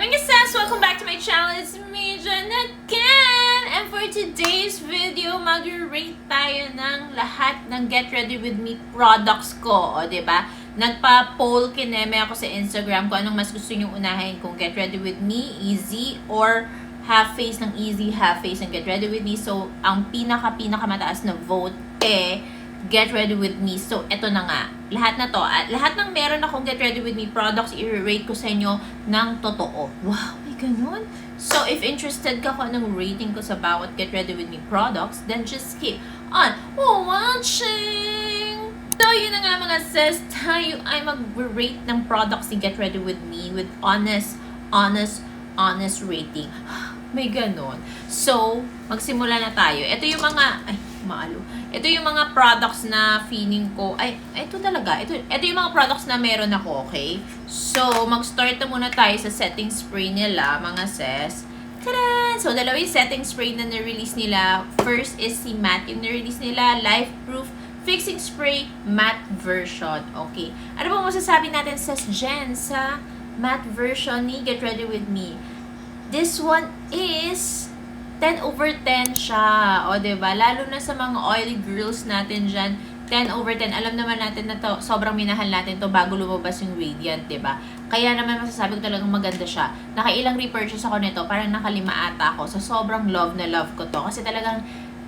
mga sis! Welcome back to my channel. It's me, Jen again! And for today's video, mag-rate tayo ng lahat ng Get Ready With Me products ko. O, diba? Nagpa-poll kineme ako sa Instagram kung anong mas gusto nyo unahin. Kung Get Ready With Me, Easy, or half face ng Easy, half face ng Get Ready With Me. So, ang pinaka-mataas na vote Get Ready With Me. So, eto na nga. Lahat na to. At lahat ng meron akong Get Ready With Me products, i-rate ko sa inyo ng totoo. Wow, may ganun. So, if interested ka kung anong rating ko sa bawat Get Ready With Me products, then just keep on watching! So, yun na nga mga sis. Tayo ay mag-rate ng products ni Get Ready With Me with honest rating. May ganun. So, magsimula na tayo. Ito yung mga... Ito yung mga products na feeling ko, ito talaga. Ito yung mga products na meron ako, okay? So, mag-start na muna tayo sa setting spray nila, mga sis. Tada! So, dalawa yung setting spray na na-release nila. First is si matte. Yung na-release nila, Life Proof Fixing Spray Matte Version. Okay. Ano ba masasabi natin, sis Jen, sa matte version ni Get Ready With Me? This one is 10/10 siya. O, diba? Lalo na sa mga oily girls natin dyan, 10/10. Alam naman natin na to, sobrang minahal natin to bago lumabas yung Radiant, diba? Kaya naman masasabi ko talagang maganda siya. Nakailang repurchase ako nito, parang nakalima ata ako. So, sobrang love na love ko to. Kasi talagang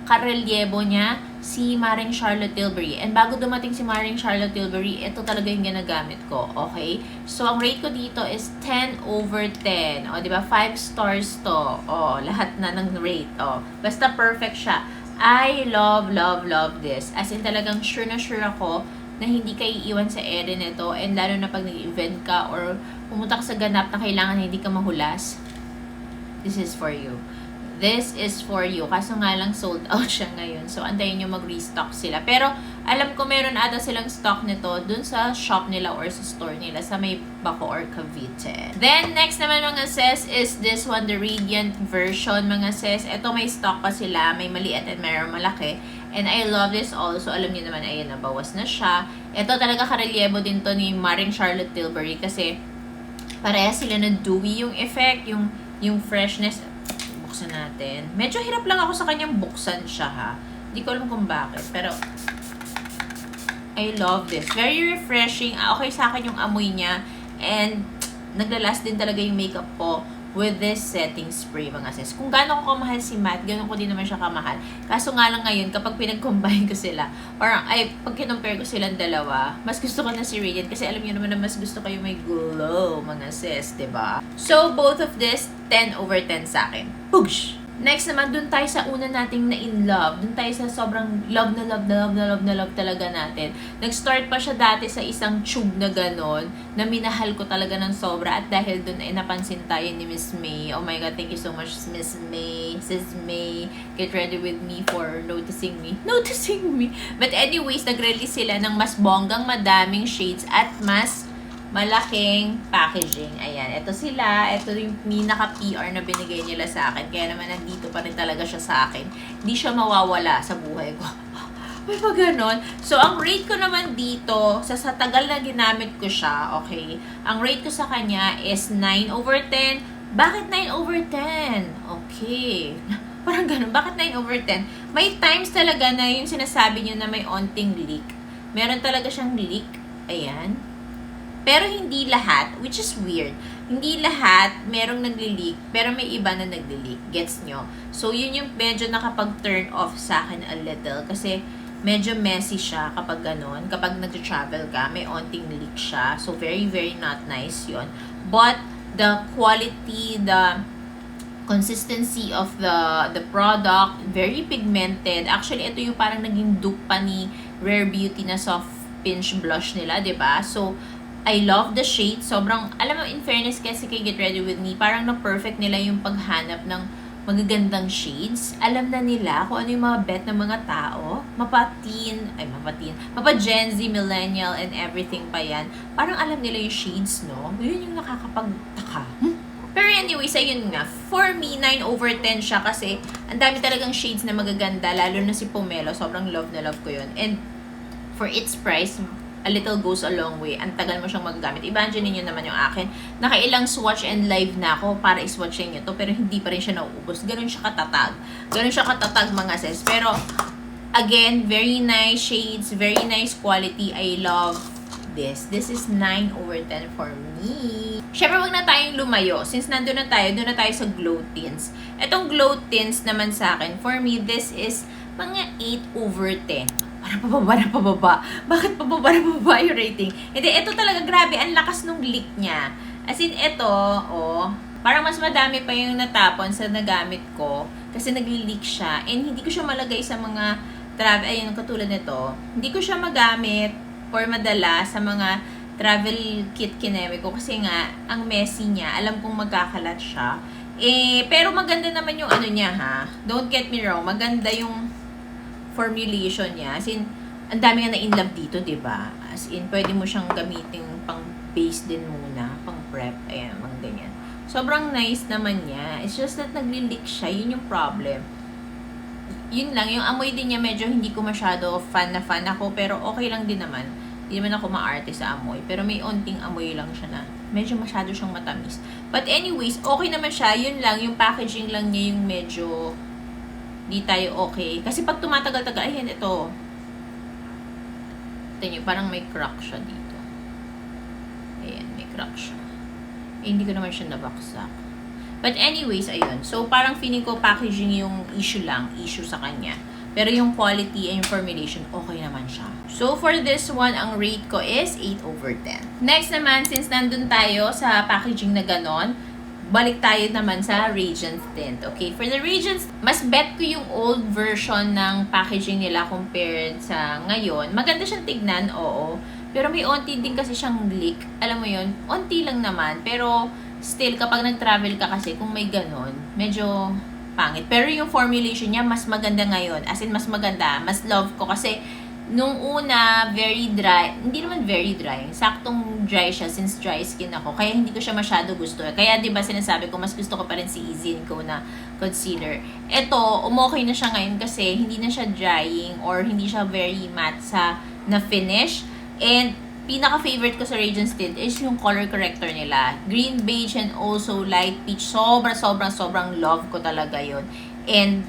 karelyebo niya si Maring Charlotte Tilbury. And bago dumating si Maring Charlotte Tilbury, ito talaga yung ginagamit ko. Okay? So, ang rate ko dito is 10/10. O, diba? 5 stars to. O, lahat na ng rate. O, basta perfect siya. I love this. As in, talagang sure na sure ako na hindi kayo iiwan sa ere nito. And lalo na pag nag-event ka or pumunta ka sa ganap na kailangan hindi ka mahulas. This is for you. This is for you. Kaso nga lang sold out siya ngayon. So, antayin nyo mag-restock sila. Pero, alam ko meron ata silang stock nito dun sa shop nila or sa store nila sa may Baco or Cavite. Then, next naman mga sis is this one, the Radiant version mga sis. Ito may stock pa sila. May maliit at mayroong malaki. And I love this also. Alam niyo naman, ayan, nabawas na siya. Ito talaga karelyebo din to ni Maring Charlotte Tilbury kasi pareha sila na dewy yung effect, yung freshness. Buksan natin. Medyo hirap lang ako sa kanyang buksan siya, ha. Hindi ko alam kung bakit. Pero, I love this. Very refreshing. Okay sa akin yung amoy niya. And, naglalast din talaga yung makeup ko with this setting spray, mga sis. Kung gaano ko kamahal si matte, gano'n ko din naman siya kamahal. Kaso nga lang ngayon, kapag pinag-combine ko sila, or pag kinompare ko silang dalawa, mas gusto ko na si Radiant. Kasi alam niyo naman na mas gusto ko yung may glow, mga sis, diba? So, both of this, 10/10 sa akin. Push! Next naman, dun tayo sa una nating na-in-love. Dun tayo sa sobrang love talaga natin. Nag-start pa siya dati sa isang tube na ganon, na minahal ko talaga ng sobra. At dahil dun ay napansin tayo ni Miss May. Oh my God, thank you so much, Miss May. Sis May, Get Ready With Me for noticing me. But anyways, nag-release sila ng mas bonggang madaming shades at mas malaking packaging. Ayan. Ito sila. Ito yung pinaka-PR na binigay nila sa akin. Kaya naman nandito pa rin talaga siya sa akin. Hindi siya mawawala sa buhay ko. May pa ganon. So, ang rate ko naman dito, sa tagal na ginamit ko siya, okay, ang rate ko sa kanya is 9/10. Bakit 9/10? Okay. Parang ganon. Bakit 9/10? May times talaga na yung sinasabi nyo na may onting leak. Meron talaga siyang leak. Ayan. Pero hindi lahat, which is weird. Hindi lahat merong nagli-leak, pero may iba na nagli-leak. Gets nyo? So, yun yung medyo nakapag-turn off sa akin a little. Kasi, medyo messy siya kapag ganon. Kapag nag-travel ka, may onting leak siya. So, very not nice yun. But, the quality, the consistency of the product, very pigmented. Actually, ito yung parang naging dupe pa ni Rare Beauty na soft pinch blush nila, diba? So, I love the shade. Sobrang, alam mo, in fairness kasi kay Get Ready With Me, parang na-perfect nila yung paghanap ng magagandang shades. Alam na nila kung ano yung mga bet ng mga tao. Mapa Gen Z, millennial, and everything pa yan. Parang alam nila yung shades, no? Yun yung nakakapagtaka. Pero anyways, ayun nga. For me, 9/10 siya kasi ang dami talagang shades na magaganda. Lalo na si Pomelo. Sobrang love na love ko yun. And for its price, a little goes a long way. Ang tagal mo siyang magagamit. Imagine niyo naman yung akin. Nakailang swatch and live na ako para iswatchin niyo to, pero hindi pa rin siya nauubos. Ganun siya katatag. Ganun siya katatag, mga sis. Pero, again, very nice shades, very nice quality. I love this. This is 9 over 10 for me. Syempre, wag na tayong lumayo. Since nandun na tayo, doon na tayo sa glow tints. Itong glow tints naman sa akin, for me, this is mga 8 over 10. Parang pababa na pababa. Bakit pababa na pababa yung rating? Hindi, ito talaga, grabe, ang lakas nung leak niya. As in, ito, oh, parang mas madami pa yung natapon sa nagamit ko kasi nagli-leak siya. And hindi ko siya malagay sa mga travel, ayun, katulad nito. Hindi ko siya magamit or madala sa mga travel kit kineme ko kasi nga, ang messy niya, alam kong magkakalat siya. Pero maganda naman yung ano niya, ha. Don't get me wrong, maganda yung formulation niya. As in, ang dami nga na-inlove dito, diba? As in, pwede mo siyang gamitin pang base din muna, pang prep, ayan, mga ganyan. Sobrang nice naman niya. It's just that nagli-leak siya, yun yung problem. Yun lang, yung amoy din niya medyo hindi ko masyado fan ako, pero okay lang din naman. Hindi naman ako maarte sa amoy, pero may onting amoy lang siya na medyo masyado siyang matamis. But anyways, okay naman siya. Yun lang, yung packaging lang niya yung medyo di tayo okay. Kasi pag tumatagal-tagal, ayan, ito. Ito nyo, parang may crack siya dito. Ayan, may crack siya. Hindi ko naman siya nabaksak. But anyways, ayun. So, parang feeling ko packaging yung issue sa kanya. Pero yung quality and formulation, okay naman siya. So, for this one, ang rate ko is 8 over 10. Next naman, since nandun tayo sa packaging na ganon, balik tayo naman sa Radiance Tint. Okay, for the Radiance, mas bet ko yung old version ng packaging nila compared sa ngayon. Maganda siyang tignan, oo. Pero may onti din kasi siyang leak. Alam mo yun, onti lang naman. Pero still, kapag nag-travel ka kasi, kung may ganon, medyo pangit. Pero yung formulation niya, mas maganda ngayon. As in, mas maganda. Mas love ko kasi nung una, very dry. Hindi naman very dry. Saktong dry siya since dry skin ako. Kaya hindi ko siya masyado gusto. Kaya diba sinasabi ko, mas gusto ko pa rin si Easy & Co na concealer. Ito, umokay na siya ngayon kasi hindi na siya drying or hindi siya very matte sa na finish. And pinaka-favorite ko sa Radiance Tint is yung color corrector nila. Green, beige, and also light peach. Sobrang love ko talaga yun. And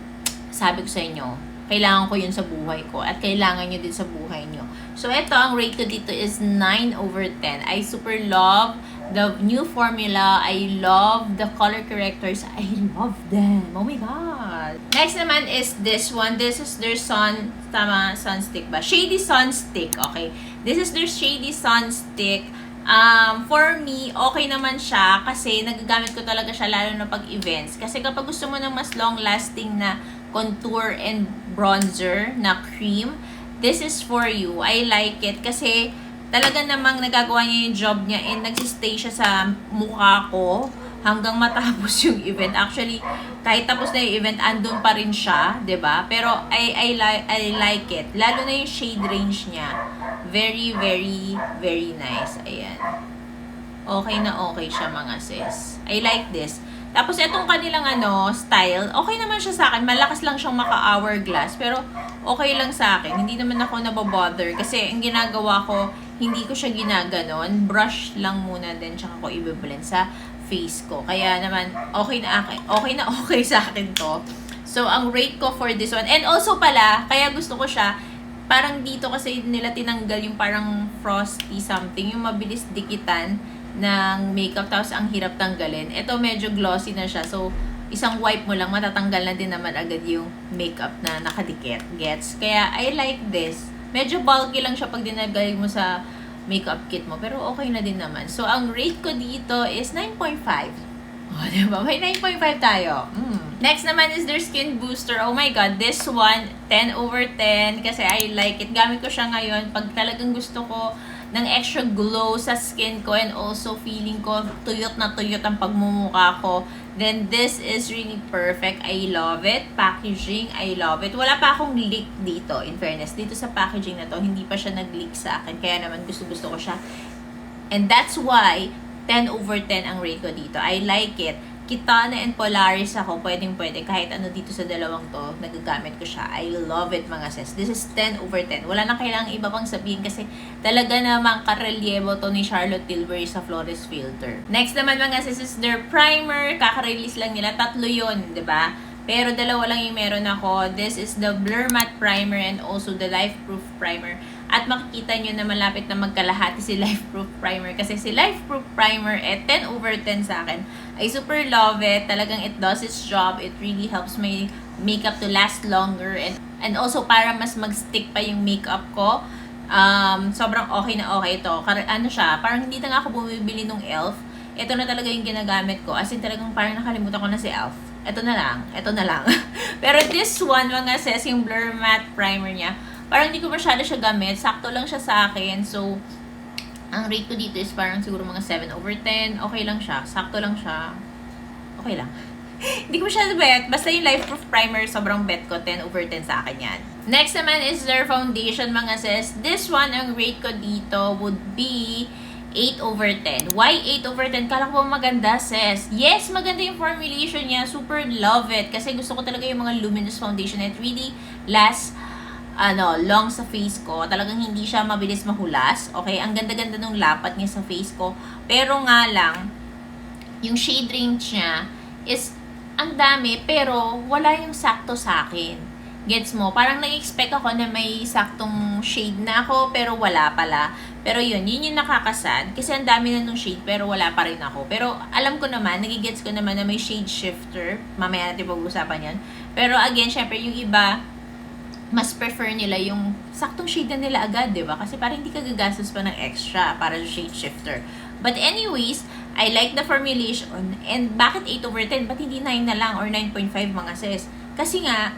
sabi ko sa inyo, kailangan ko yun sa buhay ko at kailangan nyo din sa buhay nyo. So, ito, ang rate ko dito is 9 over 10. I super love the new formula. I love the color correctors. I love them. Oh my God. Next naman is this one. This is their Sunstick ba? Shady Sunstick. Okay. This is their Shady Sunstick. For me, okay naman siya kasi nagagamit ko talaga siya lalo na pag-events. Kasi kapag gusto mo ng mas long-lasting na contour and bronzer na cream, this is for you. I like it kasi talaga namang nagagawa niya yung job niya and nagsistay siya sa mukha ko hanggang matapos yung event. Actually, kahit tapos na yung event, andun pa rin siya, 'di ba? Pero I like it. Lalo na yung shade range niya. Very nice. Ayan. Okay na okay siya, mga sis. I like this. Tapos, itong kanilang style, okay naman siya sa akin. Malakas lang siyang maka-hourglass. Pero, okay lang sa akin. Hindi naman ako nabobother. Kasi, ang ginagawa ko, hindi ko siya ginaganon. Brush lang muna din. Tsaka ko i-blend sa face ko. Kaya naman, okay sa akin to. So, ang rate ko for this one. And also pala, kaya gusto ko siya, parang dito kasi nila tinanggal yung parang frosty something. Yung mabilis dikitan ng makeup, tapos ang hirap tanggalin. Ito medyo glossy na siya. So, isang wipe mo lang, matatanggal na din naman agad yung makeup na nakadikit. Gets? Kaya, I like this. Medyo bulky lang siya pag dinagay mo sa makeup kit mo. Pero okay na din naman. So, ang rate ko dito is 9.5. Oh, diba? May 9.5 tayo. Next naman is their skin booster. Oh my God, this one, 10 over 10. Kasi I like it. Gamit ko siya ngayon pag talagang gusto ko ng extra glow sa skin ko and also feeling ko tuyot na tuyot ang pagmumukha ko. Then this is really perfect. I love it. Packaging, I love it. Wala pa akong leak dito, in fairness. Dito sa packaging na to, hindi pa siya nag-leak sa akin. Kaya naman gusto ko siya. And that's why 10/10 ang rate ko dito. I like it. Kitana and Polaris ako, pwedeng-pwede. Kahit ano dito sa dalawang to, nagagamit ko siya. I love it, mga sis. This is 10/10. Wala na kailangang iba pang sabihin kasi talaga namang karelyebo to ni Charlotte Tilbury sa Flawless Filter. Next naman, mga sis, is their primer. Kaka-release lang nila. 3 yun, 'di ba? Pero 2 lang yung meron ako. This is the Blur Matte Primer and also the Life Proof Primer. At makikita nyo na malapit na magkalahati si Life Proof Primer. Kasi si Life Proof Primer, 10/10 sa akin. I super love it. Talagang it does its job. It really helps my makeup to last longer. And also, para mas mag-stick pa yung makeup ko. Sobrang okay na okay ito. Ano siya, parang hindi na nga ako bumibili ng e.l.f. Ito na talaga yung ginagamit ko. As in, talagang parang nakalimutan ko na si e.l.f. Ito na lang. Pero this one, mga sis, yung Blur Matte Primer niya, parang hindi ko masyado siya gamit. Sakto lang siya sa akin. So, ang rate ko dito is parang siguro mga 7/10. Okay lang siya. Sakto lang siya. Okay lang. Hindi ko masyado bet. Basta yung Life Proof Primer, sobrang bet ko. 10/10 sa akin yan. Next naman is their foundation, mga sis. This one, ang rate ko dito would be 8/10. Why 8/10? Kala ko maganda, sis. Yes, maganda yung formulation niya. Super love it. Kasi gusto ko talaga yung mga luminous foundation. It really lasts long sa face ko. Talagang hindi siya mabilis mahulas. Okay, ang ganda-ganda ng lapat niya sa face ko. Pero nga lang, yung shade range niya is ang dami, pero wala yung sakto sa akin. Gets mo? Parang nag-expect ako na may saktong shade na ako, pero wala pala. Pero yun yung nakakasad. Kasi ang dami na nung shade, pero wala pa rin ako. Pero alam ko naman, nagigets ko naman na may shade shifter. Mamaya natin pag-usapan yan. Pero again, syempre, yung iba, mas prefer nila yung saktong shade na nila agad, di ba? Kasi parang hindi ka gagastos pa ng extra para sa shade shifter. But anyways, I like the formulation. And bakit 8/10? Ba't hindi 9 na lang or 9.5, mga sis? Kasi nga,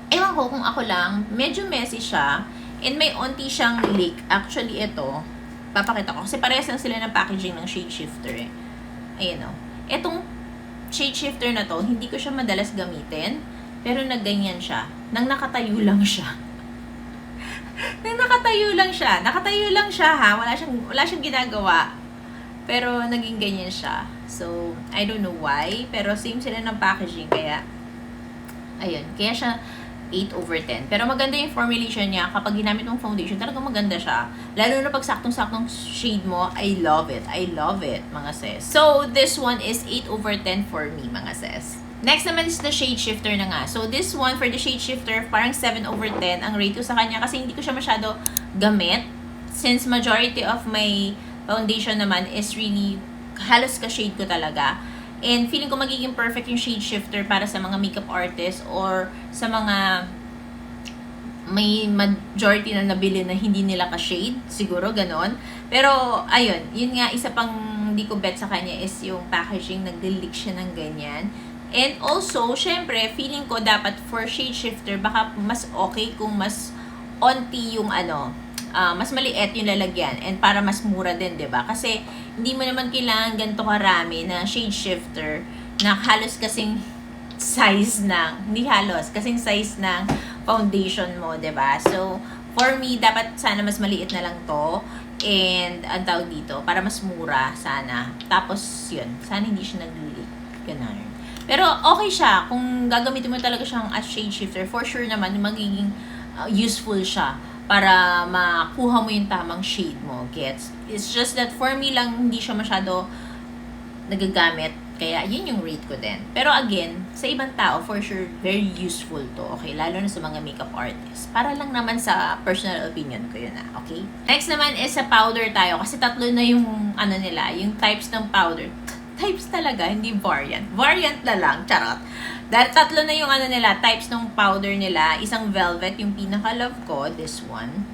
ewan ko kung ako lang, medyo messy siya. And may onti siyang leak. Actually, ito, papakita ko. Kasi parehas lang sila ng packaging ng shade shifter eh. Ayan o. Itong shade shifter na to, hindi ko siya madalas gamitin. Pero nagganyan siya. Nang nakatayo lang siya. Nakatayo lang siya ha. Wala siyang ginagawa. Pero naging ganyan siya. So, I don't know why. Pero same sila ng packaging. Kaya, ayun. Kaya siya 8/10. Pero maganda yung formulation niya. Kapag ginamit mong foundation, talagang maganda siya. Lalo na pag saktong-saktong shade mo, I love it, mga sis. So, this one is 8/10 for me, mga sis. Next naman is the shade shifter na nga. So, this one, for the shade shifter, parang 7/10 ang rate ko sa kanya kasi hindi ko siya masyado gamit. Since majority of my foundation naman is really halos ka-shade ko talaga. And feeling ko magiging perfect yung shade shifter para sa mga makeup artist or sa mga may majority na nabili na hindi nila ka-shade. Siguro, ganon. Pero, ayun. Yun nga, isa pang hindi ko bet sa kanya is yung packaging. Nag-leak siya ng ganyan. And also, syempre, feeling ko dapat for shade shifter, baka mas okay kung mas onti yung mas maliit yung lalagyan. And para mas mura din, 'di ba? Kasi hindi mo naman kailangan ganito karami na shade shifter na halos kasing size ng, hindi halos, kasing size ng foundation mo, 'di ba? So, for me, dapat sana mas maliit na lang to. And, ang tawag dito, para mas mura sana. Tapos, yun, sana hindi siya nag-leak. Ganun. Pero okay siya. Kung gagamitin mo talaga siyang as shade shifter, for sure naman, magiging useful siya para makuha mo yung tamang shade mo. Gets? It's just that for me lang, hindi siya masyado nagagamit. Kaya, yun yung rate ko din. Pero again, sa ibang tao, for sure, very useful to. Okay? Lalo na sa mga makeup artists. Para lang naman sa personal opinion ko yun na. Okay? Next naman is sa powder tayo. Kasi 3 na yung, nila, yung types ng powder. Types talaga, hindi variant. Variant na lang, charot. Dahil 3 na yung nila, types ng powder nila. Isang velvet, yung pinaka-love ko, this one.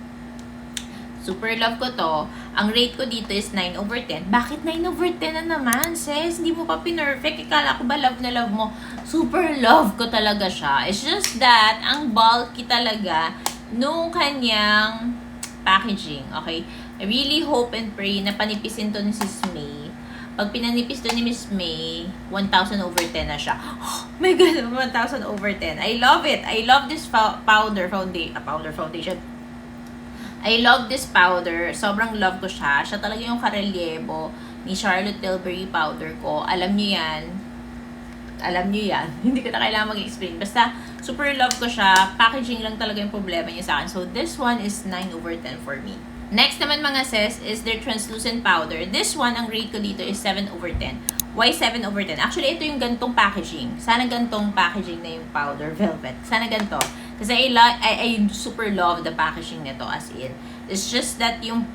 Super love ko to. Ang rate ko dito is 9/10. Bakit 9/10 na naman, sis? Hindi mo pa pinerfect. Ikala ko ba love na love mo? Super love ko talaga siya. It's just that, ang bulky talaga nung kanyang packaging. Okay? I really hope and pray na panipisin to ni Sis May. Pag pinanipis to ni Miss May, 1,000/10 na siya. Oh my God, 1,000/10. I love it. I love this powder foundation. I love this powder. Sobrang love ko siya. Siya talaga yung karelyebo ni Charlotte Tilbury powder ko. Alam nyo yan. Alam nyo yan. Hindi ko na kailangan mag-explain. Basta, super love ko siya. Packaging lang talaga yung problema niya sa akin. So, this one is 9/10 for me. Next naman mga sis is their translucent powder. This one, ang rate ko dito is 7/10. Why 7/10? Actually, ito yung gantong packaging. Sana gantong packaging na yung powder velvet. Sana ganto. Kasi I super love the packaging nito as in. It's just that yung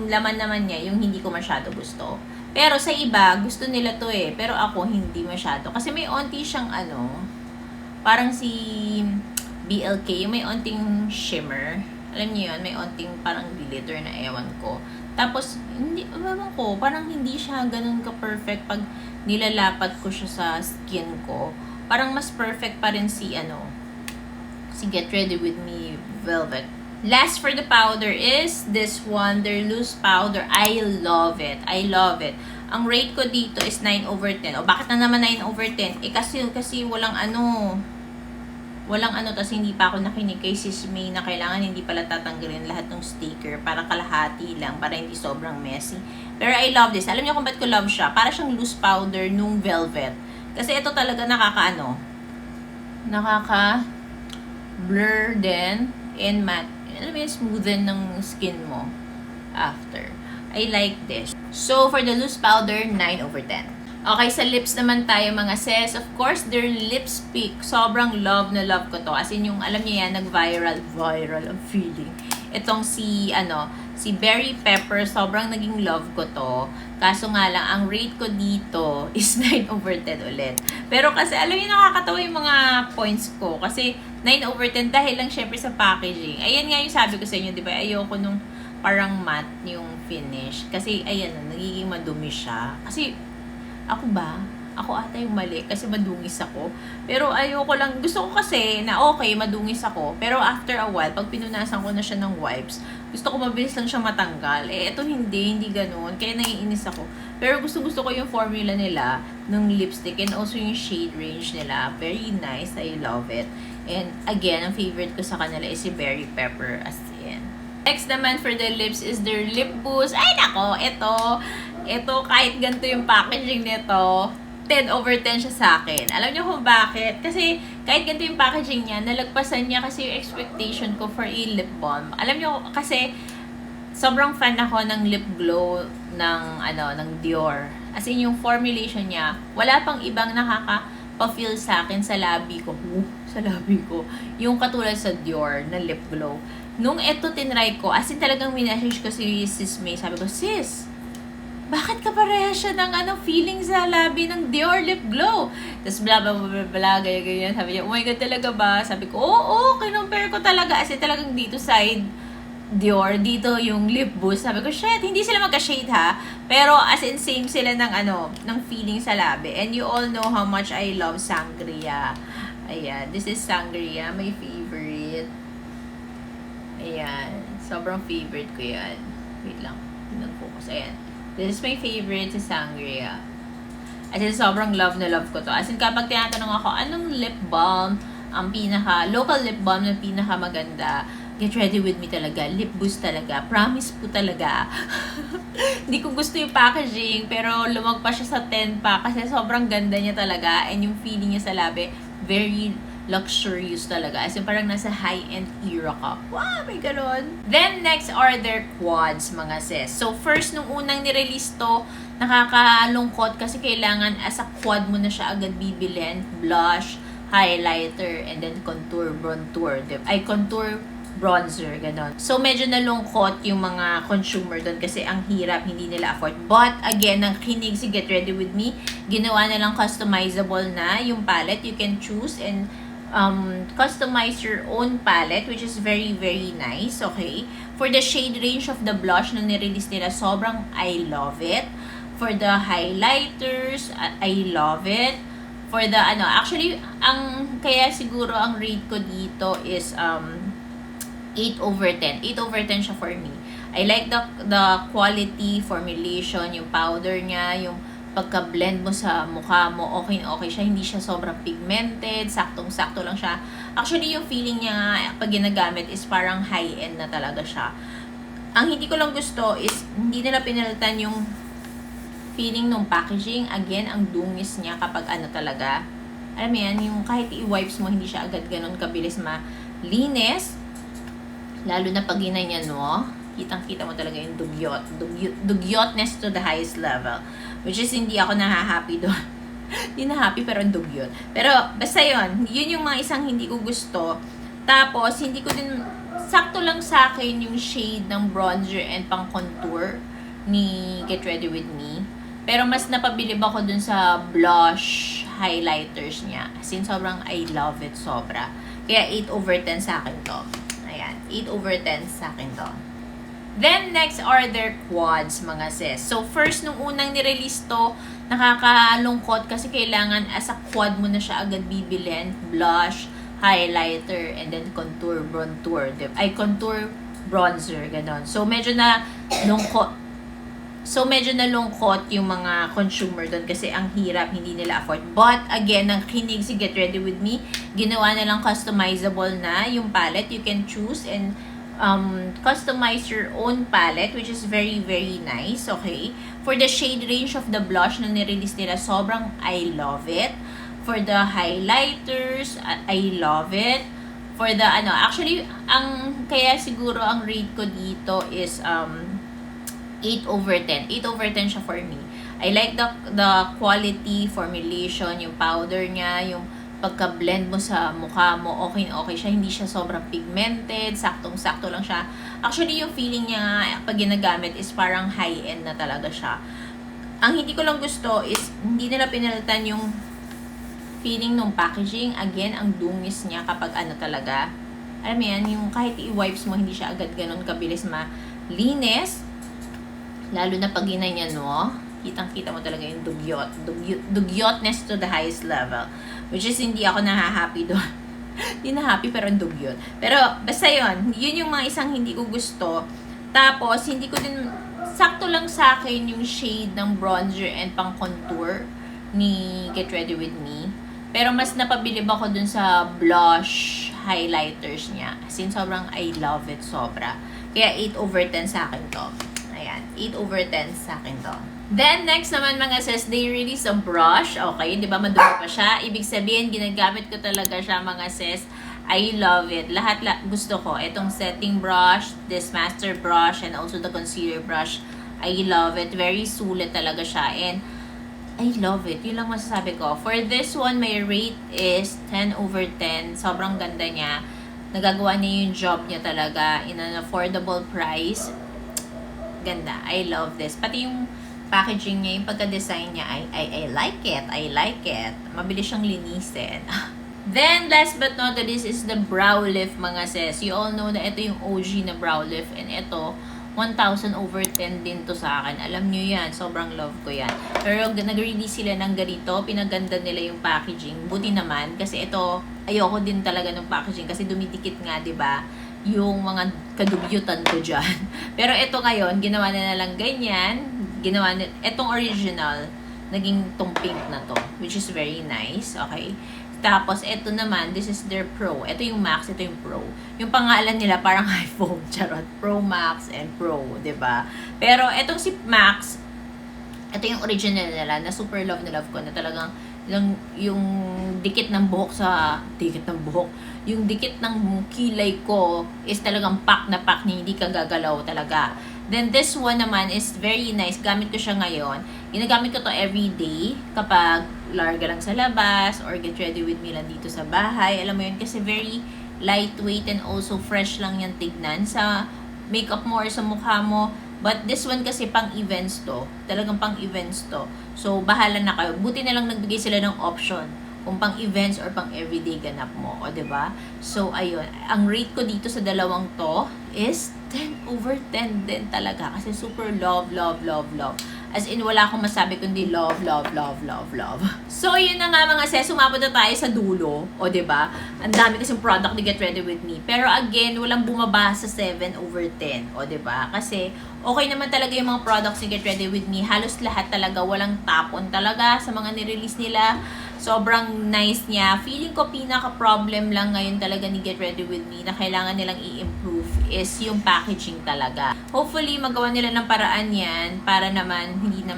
laman naman niya, yung hindi ko masyado gusto. Pero sa iba, gusto nila to eh. Pero ako, hindi masyado. Kasi may onti siyang parang si BLK, yung may onting shimmer. Alam niyo yun, may onting parang glitter na ewan ko. Tapos, hindi, ewan ko, parang hindi siya ganun ka-perfect pag nilalapat ko siya sa skin ko. Parang mas perfect pa rin si Get Ready With Me Velvet. Last for the powder is this one, their loose powder. I love it. I love it. Ang rate ko dito is 9/10. O, bakit na naman 9/10? Eh, kasi walang tas hindi pa ako nakinig kay Sis May na kailangan hindi pala tatanggalin lahat ng sticker para kalahati lang, para hindi sobrang messy. Pero I love this. Alam niyo kung ba't ko love siya? Para siyang loose powder nung velvet. Kasi ito talaga nakaka-blur din and matte. Alam mo yung smoothen ng skin mo after. I like this. So, for the loose powder, 9/10. Okay, sa lips naman tayo mga sis. Of course, their lips pick. Sobrang love na love ko to. As in yung, alam niyo yan, nag-viral ang feeling. Itong si Berry Pepper, sobrang naging love ko to. Kaso nga lang, ang rate ko dito is 9/10 ulit. Pero kasi, alam niyo, nakakatawa yung mga points ko. Kasi, 9/10 dahil lang syempre sa packaging. Ayan nga yung sabi ko sa inyo, di ba? Ayoko nung parang matte yung finish. Kasi, ayan, nagiging madumi siya. Kasi, ako ata yung mali kasi madungis ako. Pero ayoko lang, gusto ko kasi na okay, madungis ako. Pero after a while, pag pinunasan ko na siya ng wipes, gusto ko mabilis lang siya matanggal. Eh, ito hindi ganun. Kaya naiinis ako. Pero gusto ko yung formula nila ng lipstick and also yung shade range nila. Very nice. I love it. And again, ang favorite ko sa kanila is si Berry Pepper as in. Next naman for the lips is their lip boost. Ay nako, ito kahit ganito yung packaging nito, 10/10 siya sa akin. Alam niyo kung bakit? Kasi kahit ganito yung packaging niya, nalagpasan niya kasi yung expectation ko for a lip balm. Alam niyo kasi sobrang fan ako ng lip glow ng Dior. As in yung formulation niya, wala pang ibang nakaka-feel sa akin sa labi ko. Yung katulad sa Dior na lip glow. Nung ito tinry ko, as in talagang minessage ko si Sis May. Sabi ko, sis, bakit ka pareha siya ng feeling sa labi ng Dior Lip Glow? Tapos bla bla bla bla, ganyan. Sabi niya, oh my God, talaga ba? Sabi ko, oo, kinumpare ko talaga. As in talagang dito side Dior, dito yung lip boost. Sabi ko, shit, hindi sila magka-shade ha. Pero as in same sila ng feeling sa labi. And you all know how much I love Sangria. Ayan, this is Sangria, my favorite. Ayan, sobrang favorite ko yan. Wait lang, nag-focus. Ayan. This is my favorite sa Sangria. As in, sobrang love na love ko to. As in, kapag tinatanong ako, anong lip balm ang local lip balm na maganda, Get Ready With Me talaga. Lip boost talaga. Promise po talaga. Hindi ko gusto yung packaging, pero lumagpas siya sa 10 pa kasi sobrang ganda niya talaga. And yung feeling niya sa labi, very luxurious talaga. As in, parang nasa high-end era ka. Wow, may ganon. Then, next are their quads, mga sis. So, first, nung unang nirelease to, nakakalungkot kasi kailangan as a quad mo na siya agad bibilin. Blush, highlighter, and then contour, contour, bronzer, ganon. So, medyo nalungkot yung mga consumer doon kasi ang hirap, hindi nila afford. But, again, ang kinig si Get Ready With Me, ginawa na lang customizable na yung palette. You can choose and customize your own palette, which is very, very nice, okay? For the shade range of the blush na nirelease nila, sobrang I love it. For the highlighters, I love it. For the, actually, kaya siguro ang rate ko dito is, 8/10. 8/10 siya for me. I like the quality, formulation, yung powder niya, yung pagka-blend mo sa mukha mo, okay siya. Hindi siya sobrang pigmented, saktong-sakto lang siya. Actually, yung feeling niya pag ginagamit is parang high-end na talaga siya. Ang hindi ko lang gusto is, hindi nila pinalitan yung feeling nung packaging, again, ang dungis niya kapag ano talaga. Alam mo yan, yung kahit i-wipes mo, hindi siya agad ganun kabilis malinis. Lalo na pag ginanyan mo, kitang-kita mo talaga yung dugyotness to the highest level. Which is, hindi ako nahahappy doon. Hindi na happy, pero dugyot. Pero, basta yun yung mga isang hindi ko gusto. Tapos, hindi ko din, sakto lang sa akin yung shade ng bronzer and pang contour ni Get Ready With Me. Pero mas napabilib ako dun sa blush highlighters niya. As in, sobrang I love it, sobra. Kaya 8/10 sa akin to. Ayan, 8/10 sa akin to. Then, next are their quads, mga sis. So, first, nung unang nirelease to, nakakalungkot kasi kailangan as a quad mo na siya agad bibilin. Blush, highlighter, and then contour, contour, bronzer, ganon. So, medyo na nalungkot yung mga consumer doon kasi ang hirap, hindi nila afford. But, again, nakinig si Get Ready With Me, ginawa na lang customizable na yung palette. You can choose and customize your own palette, which is very, very nice, okay? For the shade range of the blush na nirelease nila, sobrang I love it. For the highlighters, I love it. For the, actually, kaya siguro ang rate ko dito is, 8/10. 8/10 siya for me. I like the quality, formulation, yung powder niya, yung pagka-blend mo sa mukha mo, okay na okay siya. Hindi siya sobrang pigmented, saktong-sakto lang siya. Actually, yung feeling niya pag ginagamit is parang high-end na talaga siya. Ang hindi ko lang gusto is hindi nila pinalitan yung feeling nung packaging. Again, ang dungis niya kapag ano talaga. Alam mo yan, yung kahit i-wipes mo, hindi siya agad ganun kabilis malinis. Lalo na pag ginanyan mo, kitang-kita mo talaga yung dugyotness to the highest level. Which is, hindi ako nahahappy doon. Hindi na happy, pero dugyot. Pero, basta yun yung mga isang hindi ko gusto. Tapos, hindi ko din, sakto lang sa akin yung shade ng bronzer and pang contour ni Get Ready With Me. Pero, mas napabilib ako dun sa blush highlighters niya. As in, sobrang I love it, sobra. Kaya 8/10 sa akin to. Ayan, 8/10 sa akin to. Then, next naman mga sis, they release a brush. Okay, di ba madumi pa siya? Ibig sabihin, ginagamit ko talaga siya mga sis. I love it. Lahat gusto ko. Itong setting brush, this master brush, and also the concealer brush. I love it. Very sulit talaga siya. And, I love it. Yun lang masasabi ko. For this one, my rate is 10/10. Sobrang ganda niya. Nagagawa niya yung job niya talaga in an affordable price. Ganda. I love this. Pati yung packaging niya, yung pagka-design niya, I like it. I like it. Mabilis siyang linisin. Then, last but not the least is the brow lift, mga sis. You all know na ito yung OG na brow lift. And ito, 1,000/10 din to sa akin. Alam nyo yan. Sobrang love ko yan. Pero, nag-release sila ng ganito. Pinaganda nila yung packaging. Buti naman. Kasi ito, ayoko din talaga ng packaging. Kasi dumidikit nga, diba? Yung mga kadugyutan ko dyan. Pero ito ngayon, ginawa na lang ganyan. Itong original, naging tong pink na to, which is very nice, okay? Tapos, ito naman, this is their Pro. Ito yung Max, ito yung Pro. Yung pangalan nila parang iPhone, charot. Pro Max and Pro, diba? Pero, itong si Max, ito yung original nila, na super love na love ko, na talagang yung dikit ng buhok yung dikit ng kilay ko is talagang pack na pack niya, hindi ka gagalaw talaga. Then this one naman is very nice. Gamit ko siya ngayon. Ginagamit ko to every day kapag larga lang sa labas or get ready with me lang dito sa bahay. Alam mo yun, kasi very lightweight and also fresh lang yan tignan sa makeup mo or sa mukha mo. But this one kasi pang events to. Talagang pang events to. So, bahala na kayo. Buti na lang nagbigay sila ng option kung pang events or pang everyday ganap mo. O, diba? So, ayun. Ang rate ko dito sa dalawang to is 10/10 din talaga. Kasi super love. As in, wala akong masabi kundi love. So, yun na nga mga sis, umabot na tayo sa dulo. O, diba? Ang dami kasing product ni Get Ready With Me. Pero again, walang bumaba sa 7/10. O, diba? Kasi, okay naman talaga yung mga products ni Get Ready With Me. Halos lahat talaga, walang tapon talaga sa mga nirelease nila. Sobrang nice niya. Feeling ko pinaka-problem lang ngayon talaga ni Get Ready With Me na kailangan nilang i-improve is yung packaging talaga. Hopefully, magawa nila ng paraan yan para naman hindi na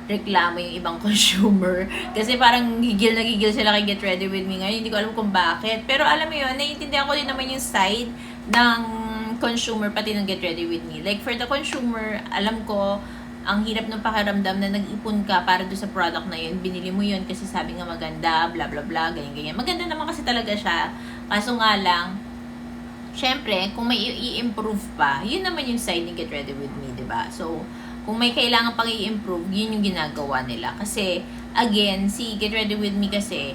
reklamo yung ibang consumer. Kasi parang gigil na gigil sila kay Get Ready With Me ngayon. Hindi ko alam kung bakit. Pero alam mo yun, naiintindihan ko din naman yung side ng consumer pati ng Get Ready With Me. Like for the consumer, alam ko, ang hirap ng pakiramdam na nag-ipon ka para doon sa product na yun. Binili mo yun kasi sabi nga maganda, bla bla bla, ganyan-ganyan. Maganda naman kasi talaga siya. Kaso nga lang, syempre, kung may i-improve pa, yun naman yung side ni Get Ready With Me, diba? So, kung may kailangan pang i-improve, yun yung ginagawa nila. Kasi, again, si Get Ready With Me kasi,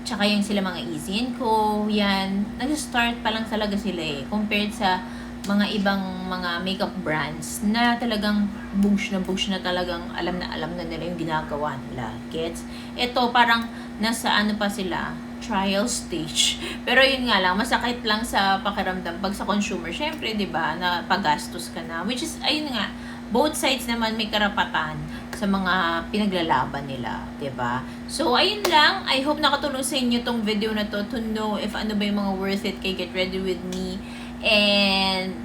tsaka yung sila mga Easy & Co, yan, nag-start pa lang talaga sila eh. Compared sa mga ibang mga makeup brands na talagang bugs na talagang alam na nila yung ginagawa nila. Gets? Ito parang nasa ano pa sila, trial stage. Pero yun nga lang, masakit lang sa pakiramdam pag sa consumer. Syempre, 'di ba, na pagastos ka na. Which is ayun nga, both sides naman may karapatan sa mga pinaglalaban nila, 'di ba? So ayun lang, I hope nakatulong sa inyo tong video na to know if ano ba yung mga worth it kay Get Ready With Me. And,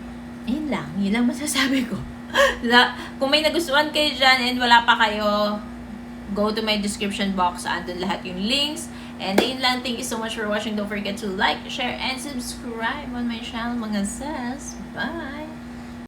yun lang masasabi ko. Kung may nagustuhan kayo dyan and wala pa kayo, go to my description box. Andun lahat yung links. And yun lang, thank you so much for watching. Don't forget to like, share, and subscribe on my channel, mga sis. Bye!